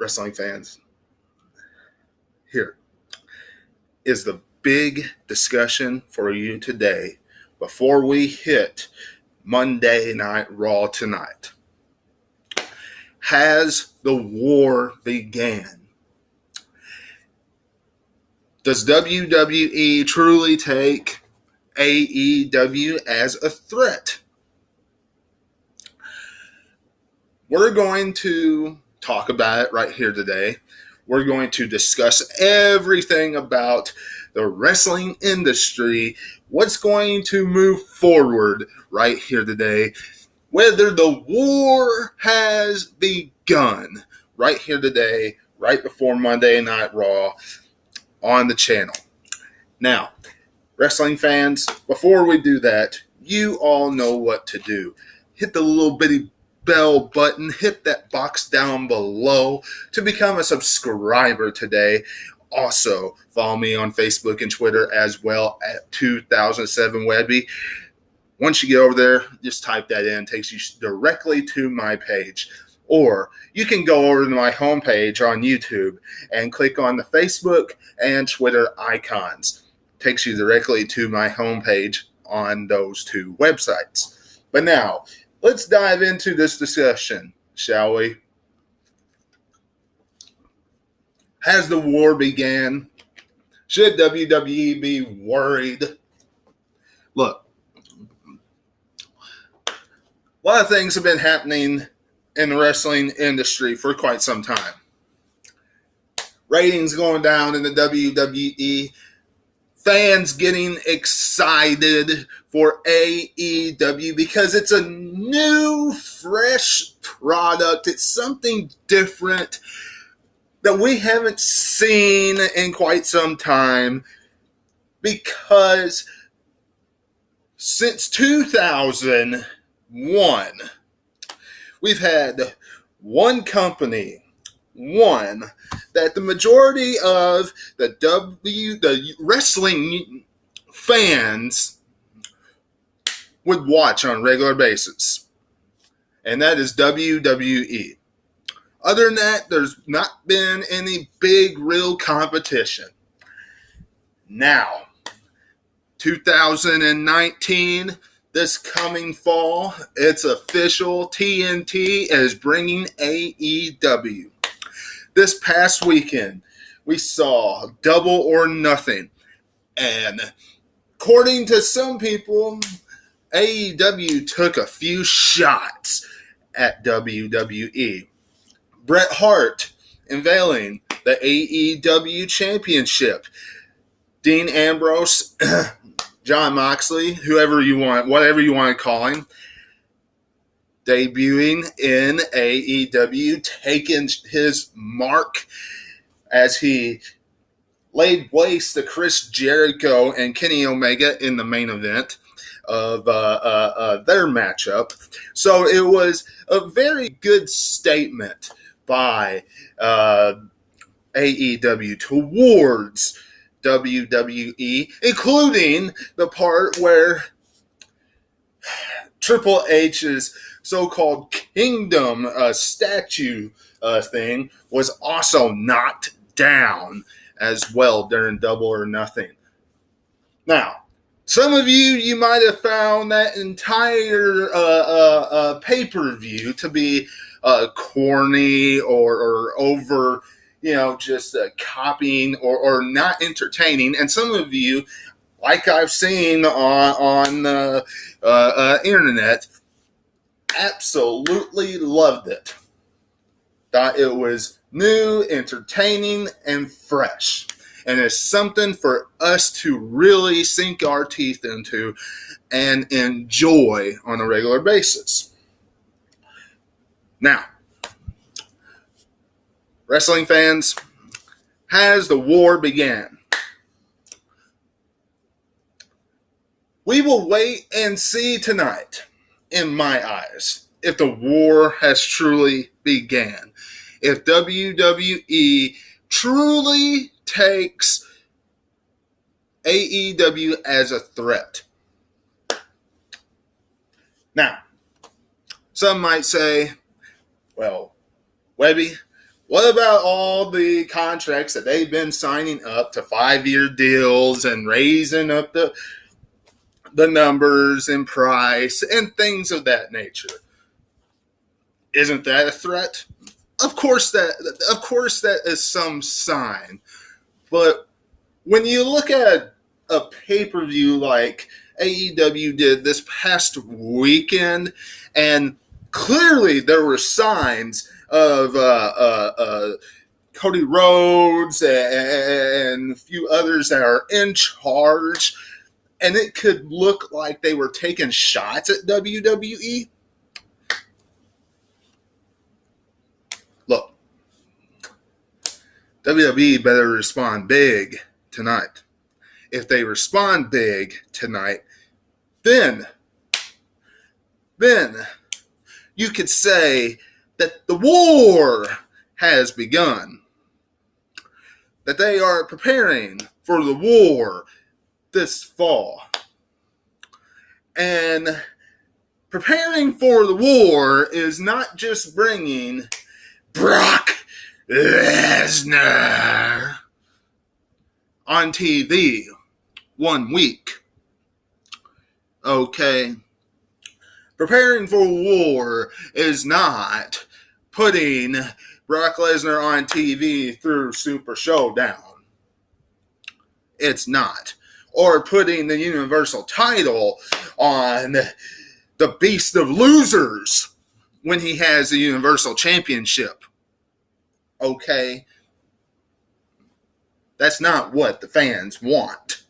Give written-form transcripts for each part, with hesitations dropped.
wrestling fans, here is the big discussion for you today before we hit Monday Night Raw tonight. Has the war began? Does WWE truly take AEW as a threat? We're going to talk about it right here today. We're going to discuss everything about the wrestling industry, what's going to move forward right here today, whether the war has begun right here today, right before Monday Night Raw on the channel. Now, wrestling fans, before we do that, you all know what to do. Hit the little bitty bell button, hit that box down below to become a subscriber today. Also, follow me on Facebook and Twitter as well at 2007 Webby. Once you get over there, just type that in. It takes you directly to my page. Or you can go over to my homepage on YouTube and click on the Facebook and Twitter icons. It takes you directly to my homepage on those two websites. But now, let's dive into this discussion, shall we? Has the war began? Should WWE be worried? Look, a lot of things have been happening in the wrestling industry for quite some time. Ratings going down in the WWE. Fans getting excited for AEW because it's a new, fresh product. It's something different that we haven't seen in quite some time, because since 2001, we've had one company, that the majority of the wrestling fans would watch on a regular basis, and that is WWE. Other than that, there's not been any big, real competition. Now, 2019, this coming fall, it's official. TNT is bringing AEW. This past weekend, we saw Double or Nothing. And according to some people, AEW took a few shots at WWE. Bret Hart unveiling the AEW Championship. Dean Ambrose, Jon Moxley, whatever you want to call him, debuting in AEW, taking his mark as he laid waste to Chris Jericho and Kenny Omega in the main event of their matchup. So it was a very good statement by AEW towards WWE, including the part where Triple H's so-called Kingdom statue thing was also knocked down as well during Double or Nothing. Now, some of you might have found that entire pay-per-view to be corny or over, just copying or not entertaining. And some of you, like I've seen on the internet, absolutely loved it. Thought it was new, entertaining, and fresh. And it's something for us to really sink our teeth into and enjoy on a regular basis. Now, wrestling fans, has the war began? We will wait and see tonight, in my eyes, if the war has truly began. If WWE truly takes AEW as a threat. Now, some might say, well, Webby, What about all the contracts that they've been signing up to 5-year deals and raising up the numbers and price and things of that nature? Isn't that a threat? Of course that is some sign. But when you look at a pay-per-view like AEW did this past weekend, and clearly there were signs of Cody Rhodes and a few others that are in charge, and it could look like they were taking shots at WWE. Look, WWE better respond big tonight. If they respond big tonight, then you could say that the war has begun. That they are preparing for the war this fall. And preparing for the war is not just bringing Brock Lesnar on TV 1 week. Okay. Preparing for war is not putting Brock Lesnar on TV through Super Showdown. It's not. Or putting the Universal title on the Beast of Losers when he has the Universal Championship. Okay? That's not what the fans want.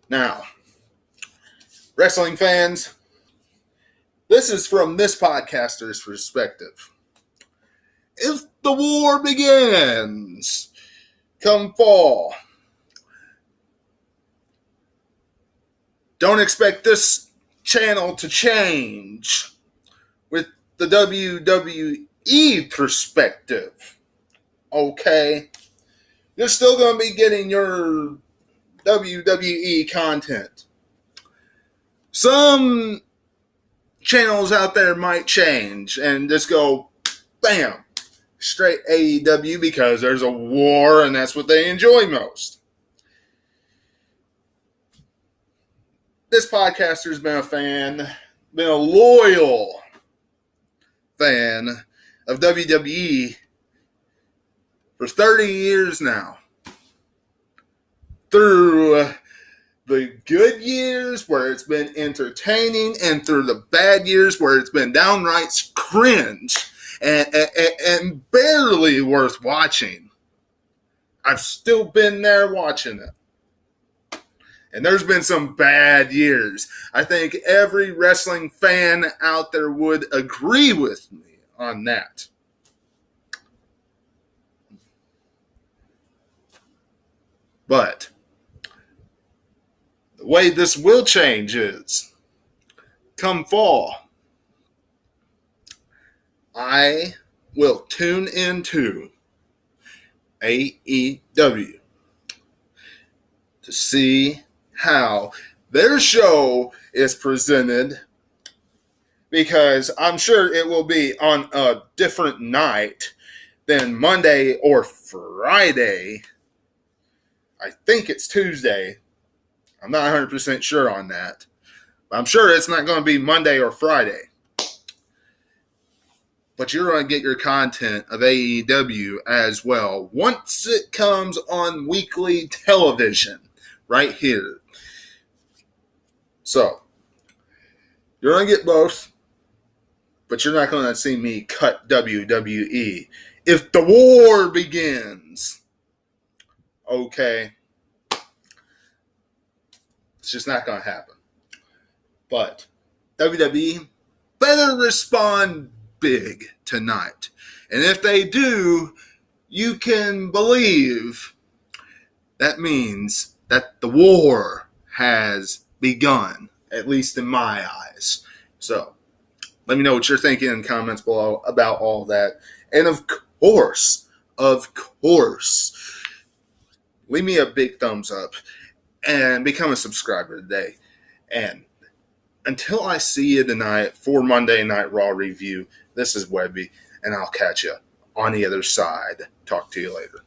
Now, wrestling fans, this is from this podcaster's perspective. If the war begins come fall, don't expect this channel to change with the WWE perspective. Okay? You're still going to be getting your WWE content. Some channels out there might change and just go, bam, straight AEW because there's a war and that's what they enjoy most. This podcaster's been a loyal fan of WWE for 30 years now. Through the good years where it's been entertaining and through the bad years where it's been downright cringe and barely worth watching. I've still been there watching it. And there's been some bad years. I think every wrestling fan out there would agree with me on that. But the way this will change is, come fall, I will tune into AEW to see how their show is presented, because I'm sure it will be on a different night than Monday or Friday. I think it's Tuesday. I'm not 100% sure on that. But I'm sure it's not going to be Monday or Friday. But you're going to get your content of AEW as well once it comes on weekly television right here. So, you're going to get both, but you're not going to see me cut WWE if the war begins. Okay. It's just not going to happen. But WWE better respond big tonight. And if they do, you can believe that means that the war has begun, at least in my eyes. So, let me know what you're thinking in the comments below about all that. And of course, leave me a big thumbs up and become a subscriber today. And until I see you tonight for Monday Night Raw review, this is Webby, and I'll catch you on the other side. Talk to you later.